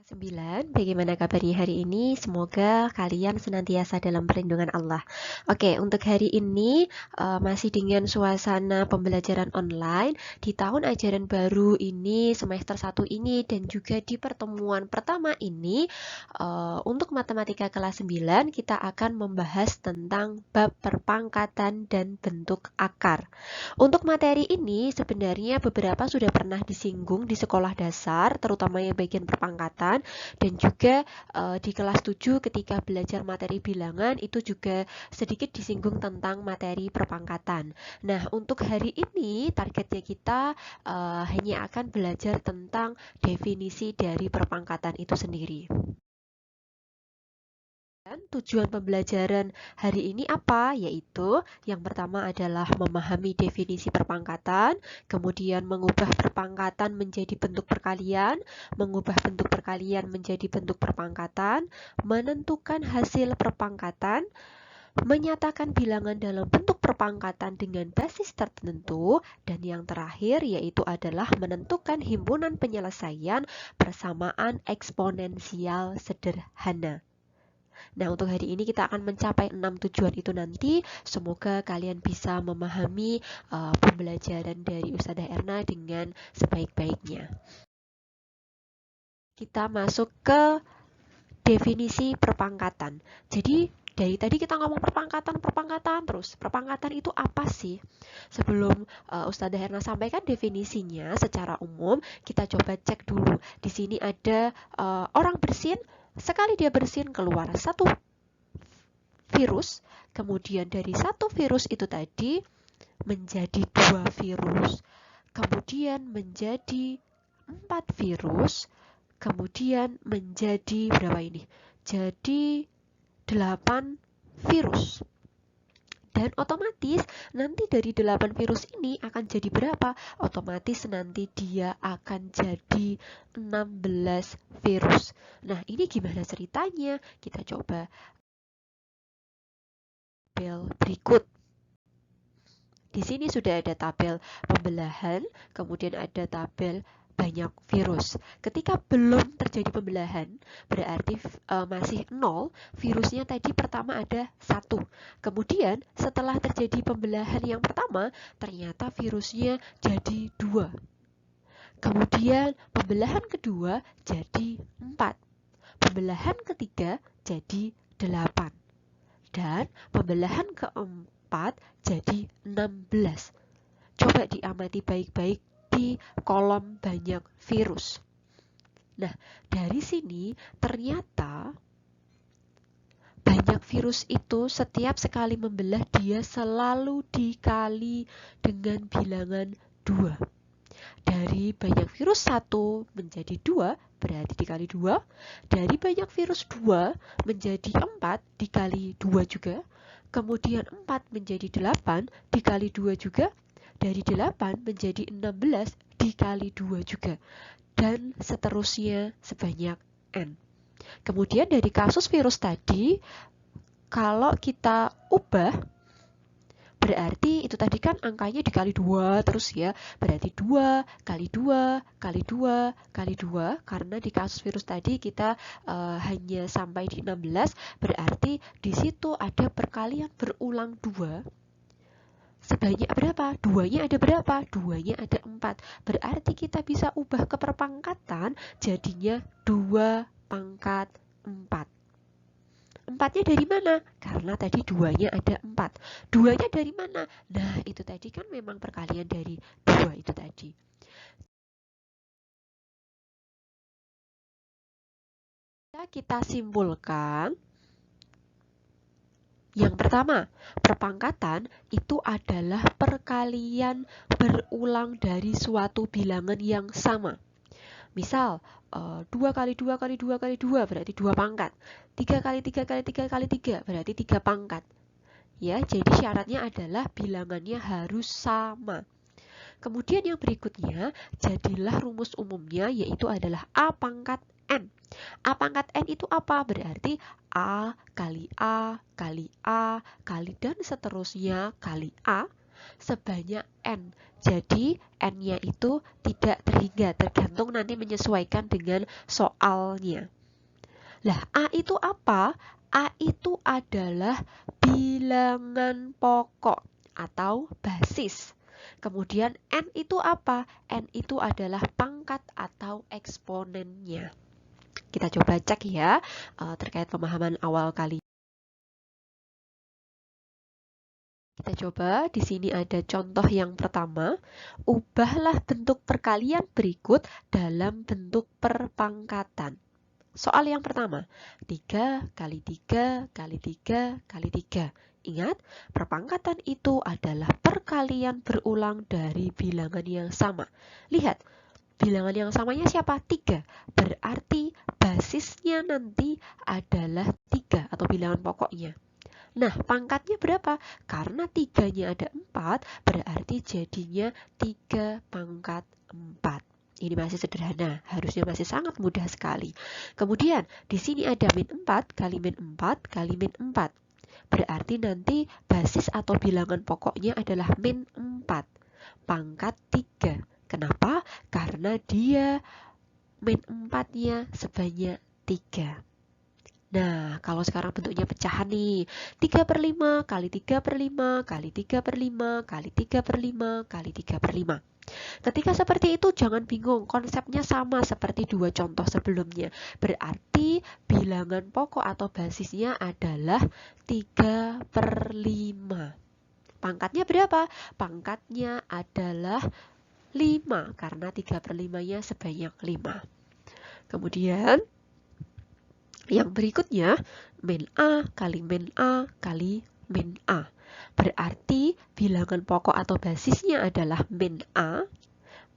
9, bagaimana kabarnya hari ini? Semoga kalian senantiasa dalam perlindungan Allah. Oke, untuk hari ini masih dengan suasana pembelajaran online di tahun ajaran baru ini, semester 1 ini, dan juga di pertemuan pertama ini, untuk matematika kelas 9, kita akan membahas tentang bab perpangkatan dan bentuk akar. Untuk materi ini sebenarnya beberapa sudah pernah disinggung di sekolah dasar, terutama yang bagian perpangkatan, dan juga di kelas 7 ketika belajar materi bilangan itu juga sedikit disinggung tentang materi perpangkatan. Nah, untuk hari ini targetnya kita hanya akan belajar tentang definisi dari perpangkatan itu sendiri. Dan tujuan pembelajaran hari ini apa? Yaitu yang pertama adalah memahami definisi perpangkatan, kemudian mengubah perpangkatan menjadi bentuk perkalian, mengubah bentuk perkalian menjadi bentuk perpangkatan, menentukan hasil perpangkatan, menyatakan bilangan dalam bentuk perpangkatan dengan basis tertentu, dan yang terakhir yaitu adalah menentukan himpunan penyelesaian persamaan eksponensial sederhana. Nah, untuk hari ini kita akan mencapai 6 tujuan itu nanti. Semoga kalian bisa memahami pembelajaran dari Ustazah Erna dengan sebaik-baiknya. Kita masuk ke definisi perpangkatan. Jadi, dari tadi kita ngomong perpangkatan terus. Perpangkatan itu apa sih? Sebelum Ustazah Herna sampaikan definisinya secara umum, kita coba cek dulu. Di sini ada orang bersin, sekali dia bersin keluar satu virus, kemudian dari satu virus itu tadi menjadi 2 virus, kemudian menjadi 4 virus, kemudian menjadi berapa ini? Jadi 8 virus. Dan otomatis nanti dari 8 virus ini akan jadi berapa? Otomatis nanti dia akan jadi 16 virus. Nah, ini gimana ceritanya? Kita coba tabel berikut. Di sini sudah ada tabel pembelahan, kemudian ada tabel banyak virus. Ketika belum terjadi pembelahan, berarti masih 0, virusnya tadi pertama ada 1. Kemudian setelah terjadi pembelahan yang pertama, ternyata virusnya jadi 2. Kemudian pembelahan kedua jadi 4. Pembelahan ketiga jadi 8. Dan pembelahan keempat jadi 16. Coba diamati baik-baik di kolom banyak virus. Nah, dari sini ternyata banyak virus itu setiap sekali membelah dia selalu dikali dengan bilangan 2. Dari banyak virus 1 menjadi 2 berarti dikali 2. Dari banyak virus 2 menjadi 4 dikali 2 juga. Kemudian 4 menjadi 8 dikali 2 juga. Dari 8 menjadi 16 dikali 2 juga. Dan seterusnya sebanyak N. Kemudian dari kasus virus tadi, kalau kita ubah, berarti itu tadi kan angkanya dikali 2 terus ya. Berarti 2 kali 2 kali 2 kali 2. Karena di kasus virus tadi kita hanya sampai di 16. Berarti di situ ada perkalian berulang 2. Sebanyak berapa? 2-nya ada berapa? 2-nya ada 4. Berarti kita bisa ubah ke perpangkatan jadinya 2 pangkat 4. 4-nya dari mana? Karena tadi 2-nya ada 4. 2-nya dari mana? Nah, itu tadi kan memang perkalian dari 2 itu tadi. Kita simpulkan. Yang pertama, perpangkatan itu adalah perkalian berulang dari suatu bilangan yang sama. Misal, 2 kali 2 kali 2 kali 2 berarti 2 pangkat. 3 kali 3 kali 3 kali 3 berarti 3 pangkat. Ya, jadi syaratnya adalah bilangannya harus sama. Kemudian yang berikutnya, jadilah rumus umumnya yaitu adalah A pangkat N. A pangkat N itu apa? Berarti A kali A kali A kali dan seterusnya kali A sebanyak N. Jadi N-nya itu tidak terhingga, tergantung nanti menyesuaikan dengan soalnya. Lah, A itu apa? A itu adalah bilangan pokok atau basis. Kemudian N itu apa? N itu adalah pangkat atau eksponennya. Kita coba cek ya terkait pemahaman awal kali. Kita coba, di sini ada contoh yang pertama. Ubahlah bentuk perkalian berikut dalam bentuk perpangkatan. Soal yang pertama, 3 kali 3 kali 3 kali 3. Ingat, perpangkatan itu adalah perkalian berulang dari bilangan yang sama. Lihat, bilangan yang samanya siapa? 3. Berarti basisnya nanti adalah 3 atau bilangan pokoknya. Nah, pangkatnya berapa? Karena 3-nya ada 4, berarti jadinya 3 pangkat 4. Ini masih sederhana, harusnya masih sangat mudah sekali. Kemudian, di sini ada min 4 kali min 4 kali min 4. Berarti nanti basis atau bilangan pokoknya adalah min 4, pangkat 3. Kenapa? Karena dia min 4-nya sebanyak 3. Nah, kalau sekarang bentuknya pecahan nih, 3/5 kali 3/5 kali 3/5 kali 3/5 kali 3/5. Ketika seperti itu jangan bingung, konsepnya sama seperti dua contoh sebelumnya. Berarti bilangan pokok atau basisnya adalah 3/5. Pangkatnya berapa? Pangkatnya adalah 5, karena 3/5-nya sebanyak 5. Kemudian yang berikutnya, min A kali min A kali min A. Berarti bilangan pokok atau basisnya adalah min A,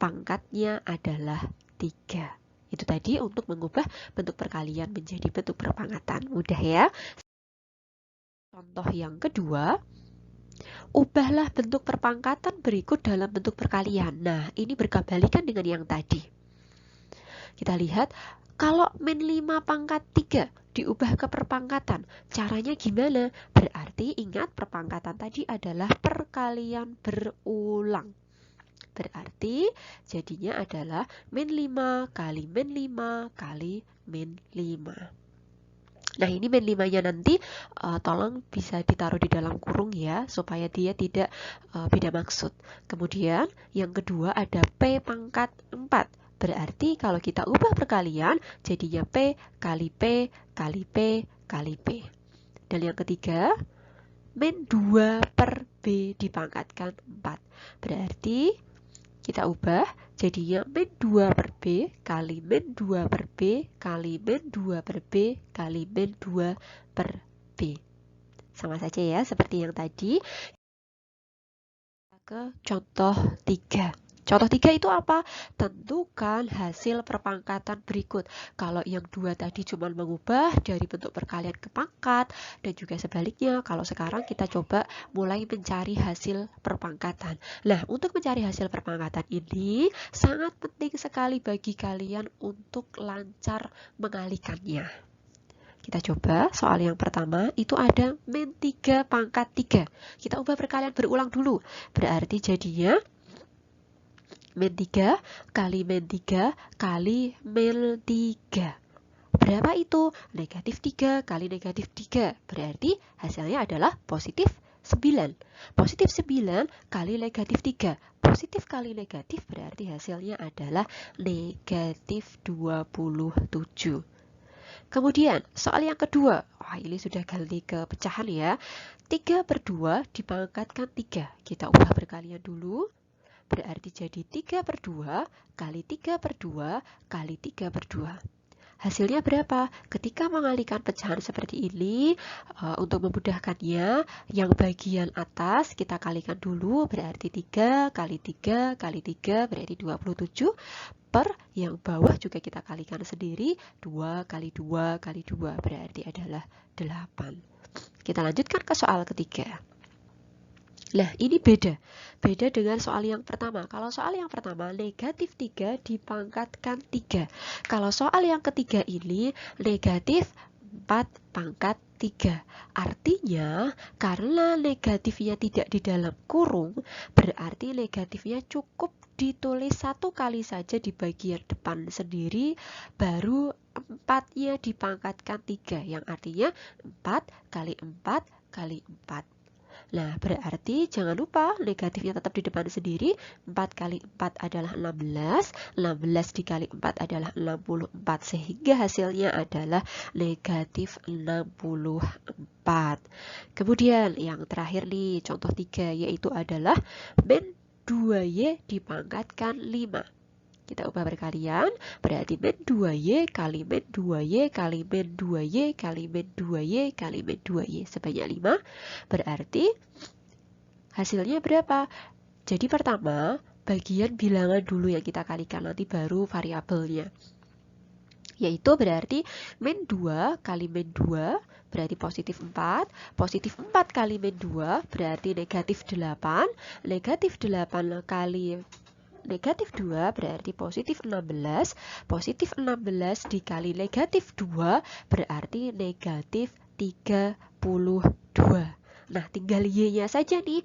pangkatnya adalah 3. Itu tadi untuk mengubah bentuk perkalian menjadi bentuk perpangkatan. Mudah ya? Contoh yang kedua, ubahlah bentuk perpangkatan berikut dalam bentuk perkalian. Nah, ini berkebalikan dengan yang tadi. Kita lihat, kalau min 5 pangkat 3 diubah ke perpangkatan, caranya gimana? Berarti ingat perpangkatan tadi adalah perkalian berulang. Berarti jadinya adalah min 5 kali min 5 kali min 5. Nah, ini min 5-nya nanti tolong bisa ditaruh di dalam kurung ya, supaya dia tidak beda maksud. Kemudian yang kedua ada P pangkat 4. Berarti kalau kita ubah perkalian, jadinya P kali P kali P kali P. Dan yang ketiga, min 2 per B dipangkatkan 4. Berarti kita ubah, jadinya min 2 per B kali min 2 per B kali min 2 per B kali min 2 per B. Sama saja ya, seperti yang tadi. Ke contoh 3. Contoh 3 itu apa? Tentukan hasil perpangkatan berikut. Kalau yang 2 tadi cuma mengubah dari bentuk perkalian ke pangkat, dan juga sebaliknya, kalau sekarang kita coba mulai mencari hasil perpangkatan. Nah, untuk mencari hasil perpangkatan ini sangat penting sekali bagi kalian untuk lancar mengalihkannya. Kita coba soal yang pertama, itu ada min 3 pangkat 3. Kita ubah perkalian berulang dulu. Berarti jadinya min 3 kali min 3 kali min 3. Berapa itu? Negatif 3 kali negatif 3. Berarti hasilnya adalah positif 9. Positif 9 kali negatif 3. Positif kali negatif berarti hasilnya adalah negatif 27. Kemudian soal yang kedua, ini sudah ganti ke pecahan ya. 3/2 dipangkatkan 3. Kita ubah perkalian dulu. Berarti jadi 3/2 kali 3/2 kali 3/2. Hasilnya berapa? Ketika mengalihkan pecahan seperti ini, untuk memudahkannya, yang bagian atas kita kalikan dulu, berarti 3 kali 3 kali 3 berarti 27, per yang bawah juga kita kalikan sendiri, 2 kali 2 kali 2 berarti adalah 8. Kita lanjutkan ke soal ketiga. Nah, ini beda dengan soal yang pertama. Kalau soal yang pertama, negatif 3 dipangkatkan 3. Kalau soal yang ketiga ini, negatif 4 pangkat 3. Artinya, karena negatifnya tidak di dalam kurung, berarti negatifnya cukup ditulis satu kali saja di bagian depan sendiri, baru 4-nya dipangkatkan 3, yang artinya 4 kali 4 kali 4. Nah, berarti jangan lupa negatifnya tetap di depan sendiri. 4 kali 4 adalah 16. 16 dikali 4 adalah 64. Sehingga hasilnya adalah negatif 64. Kemudian yang terakhir nih, contoh 3, yaitu adalah min 2Y dipangkatkan 5. Kita ubah berkalian, berarti min 2Y kali min 2Y kali min 2Y kali min 2Y kali min 2Y sebanyak 5. Berarti hasilnya berapa? Jadi pertama, bagian bilangan dulu yang kita kalikan, nanti baru variabelnya. Yaitu berarti min 2 kali min 2 berarti positif 4. Positif 4 kali min 2 berarti negatif 8. Negatif 8 kali negatif 2 berarti positif 16. Positif 16 dikali negatif 2 berarti negatif 32. Nah, tinggal Y-nya saja nih.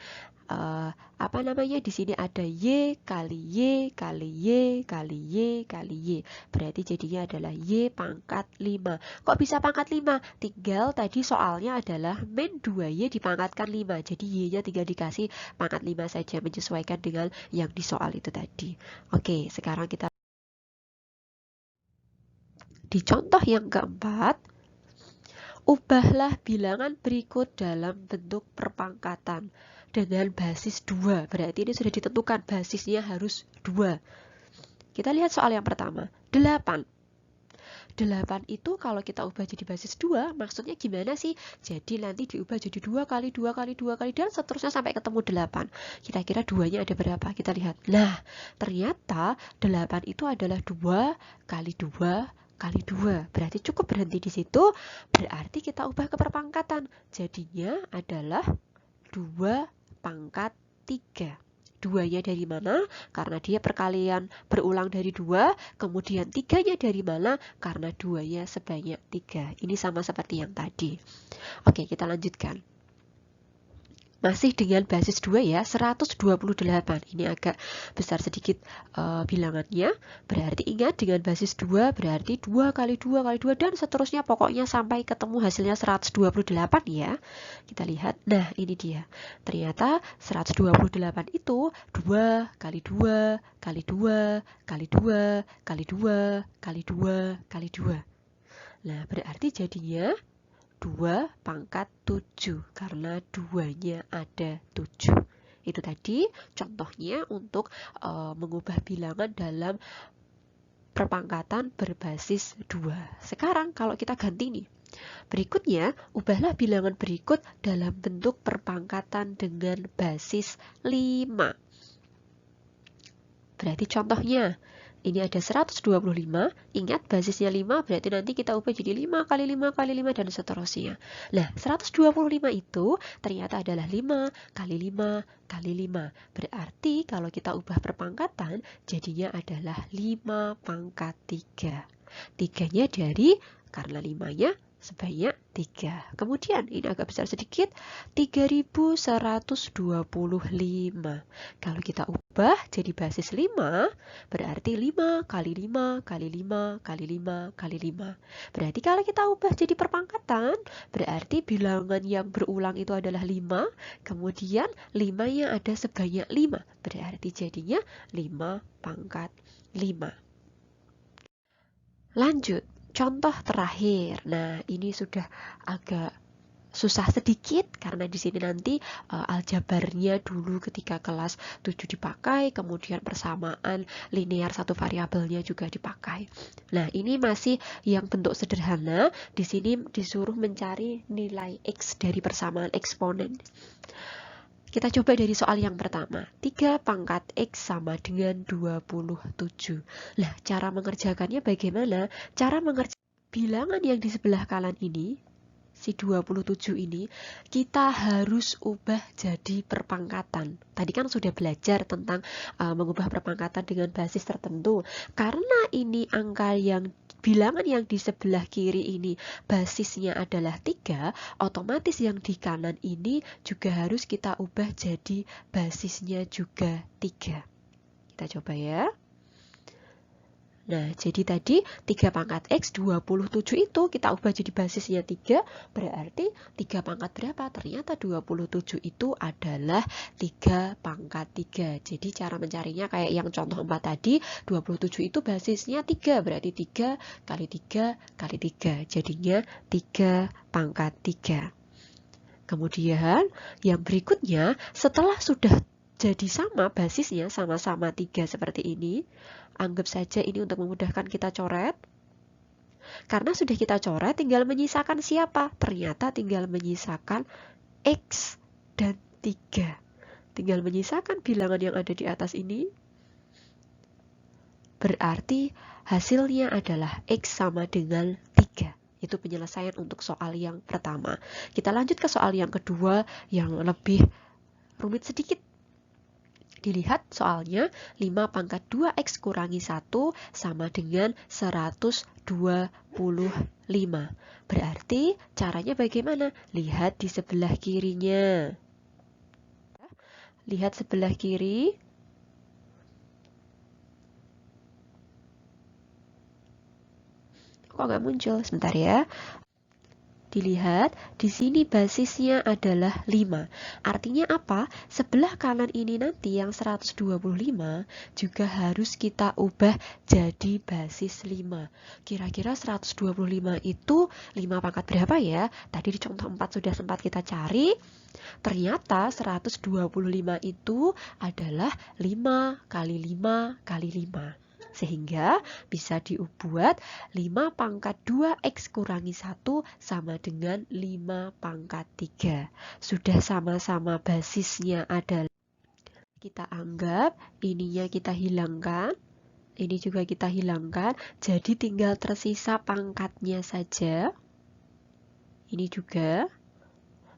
Di sini ada Y kali Y kali Y kali Y kali Y. Berarti jadinya adalah Y pangkat 5. Kok bisa pangkat 5? Tinggal tadi soalnya adalah min 2Y dipangkatkan 5. Jadi Y-nya tinggal dikasih pangkat 5 saja, menyesuaikan dengan yang di soal itu tadi. Oke, sekarang kita di contoh yang keempat. Ubahlah bilangan berikut dalam bentuk perpangkatan dengan basis 2. Berarti ini sudah ditentukan basisnya harus 2. Kita lihat soal yang pertama. 8. 8 itu kalau kita ubah jadi basis 2, maksudnya gimana sih? Jadi nanti diubah jadi 2 kali 2 kali 2 kali dan seterusnya sampai ketemu 8. Kira-kira 2-nya ada berapa? Kita lihat. Nah, ternyata 8 itu adalah 2 kali 2 kali 2. Berarti cukup berhenti di situ. Berarti kita ubah ke perpangkatan. Jadinya adalah 2 pangkat 3. 2-nya dari mana? Karena dia perkalian berulang dari 2. Kemudian 3-nya dari mana? Karena 2-nya sebanyak 3. Ini sama seperti yang tadi. Oke, kita lanjutkan. Masih dengan basis 2 ya, 128. Ini agak besar sedikit bilangannya. Berarti ingat dengan basis 2 berarti 2 kali 2 kali 2 dan seterusnya, pokoknya sampai ketemu hasilnya 128 ya. Kita lihat, nah ini dia. Ternyata 128 itu 2 kali 2 kali 2 kali 2 kali 2 kali 2 kali 2. Nah, berarti jadinya 2 pangkat 7 karena 2-nya ada 7. Itu tadi contohnya untuk mengubah bilangan dalam perpangkatan berbasis 2. Sekarang kalau kita ganti nih. Berikutnya, ubahlah bilangan berikut dalam bentuk perpangkatan dengan basis 5. Berarti contohnya ini ada 125, ingat basisnya 5, berarti nanti kita ubah jadi 5 kali 5 kali 5 dan seterusnya. Nah, 125 itu ternyata adalah 5 kali 5 kali 5. Berarti kalau kita ubah perpangkatan, jadinya adalah 5 pangkat 3. 3-nya dari, karena 5-nya sebanyak 3. Kemudian ini agak besar sedikit, 3125. Kalau kita ubah jadi basis 5, berarti 5 kali 5 kali 5 kali 5 kali 5. Berarti kalau kita ubah jadi perpangkatan, berarti bilangan yang berulang itu adalah 5, kemudian 5-nya ada sebanyak 5. Berarti jadinya 5 pangkat 5. Lanjut. Contoh terakhir. Nah, ini sudah agak susah sedikit karena di sini nanti aljabarnya dulu ketika kelas 7 dipakai, kemudian persamaan linear satu variabelnya juga dipakai. Nah, ini masih yang bentuk sederhana. Di sini disuruh mencari nilai X dari persamaan eksponen. Kita coba dari soal yang pertama. 3 pangkat X sama dengan 27. Nah, cara mengerjakannya bagaimana? Cara mengerjakan bilangan yang di sebelah kanan ini si 27 ini kita harus ubah jadi perpangkatan. Tadi kan sudah belajar tentang mengubah perpangkatan dengan basis tertentu. Karena ini angka yang bilangan yang di sebelah kiri ini basisnya adalah 3, otomatis yang di kanan ini juga harus kita ubah jadi basisnya juga 3. Kita coba ya. Nah, jadi tadi 3 pangkat X 27 itu kita ubah jadi basisnya 3, berarti 3 pangkat berapa? Ternyata 27 itu adalah 3 pangkat 3. Jadi cara mencarinya kayak yang contoh 4 tadi, 27 itu basisnya 3, berarti 3 kali 3 kali 3. Jadinya 3 pangkat 3. Kemudian yang berikutnya, setelah sudah jadi sama basisnya, sama-sama 3 seperti ini, anggap saja ini untuk memudahkan kita coret. Karena sudah kita coret, tinggal menyisakan siapa? Ternyata tinggal menyisakan X dan 3. Tinggal menyisakan bilangan yang ada di atas ini. Berarti hasilnya adalah X sama dengan 3. Itu penyelesaian untuk soal yang pertama. Kita lanjut ke soal yang kedua yang lebih rumit sedikit. Dilihat soalnya 5 pangkat 2X kurangi 1 sama dengan 125. Berarti caranya bagaimana? Lihat di sebelah kirinya. Lihat sebelah kiri. Kok nggak muncul? Sebentar ya. Dilihat, di sini basisnya adalah 5. Artinya apa? Sebelah kanan ini nanti yang 125 juga harus kita ubah jadi basis 5. Kira-kira 125 itu 5 pangkat berapa ya? Tadi di contoh 4 sudah sempat kita cari. Ternyata 125 itu adalah 5 kali 5 kali 5. Sehingga bisa dibuat 5 pangkat 2X kurangi 1 sama dengan 5 pangkat 3. Sudah sama-sama basisnya adalah, kita anggap ininya kita hilangkan, ini juga kita hilangkan, jadi tinggal tersisa pangkatnya saja. Ini juga.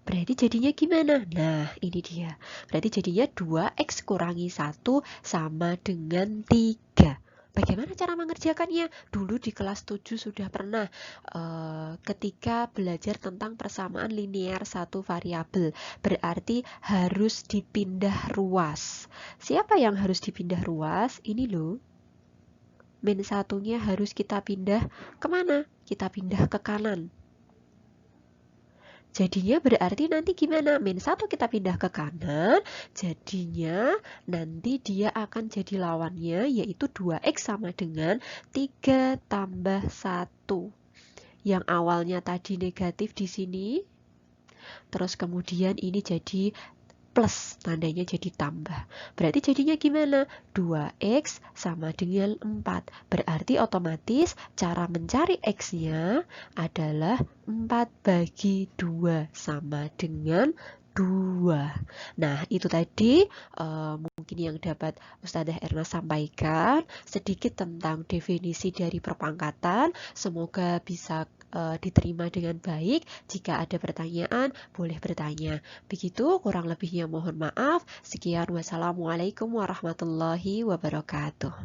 Berarti jadinya gimana? Nah, ini dia. Berarti jadinya 2X kurangi 1 sama dengan 3. Bagaimana cara mengerjakannya? Dulu di kelas 7 sudah pernah ketika belajar tentang persamaan linear satu variabel. Berarti harus dipindah ruas. Siapa yang harus dipindah ruas? Ini loh. Min satunya harus kita pindah kemana? Kita pindah ke kanan. Jadinya berarti nanti gimana? Min 1 kita pindah ke kanan, jadinya nanti dia akan jadi lawannya, yaitu 2X sama dengan 3 tambah 1. Yang awalnya tadi negatif di sini, terus kemudian ini jadi plus, tandanya jadi tambah. Berarti jadinya gimana? 2X sama dengan 4. Berarti otomatis cara mencari X-nya adalah 4 bagi 2 sama dengan 2. Nah, itu tadi mungkin yang dapat Ustadzah Erna sampaikan sedikit tentang definisi dari perpangkatan. Semoga bisa diterima dengan baik. Jika ada pertanyaan, boleh bertanya. Begitu, kurang lebihnya mohon maaf. Sekian, wassalamualaikum warahmatullahi wabarakatuh.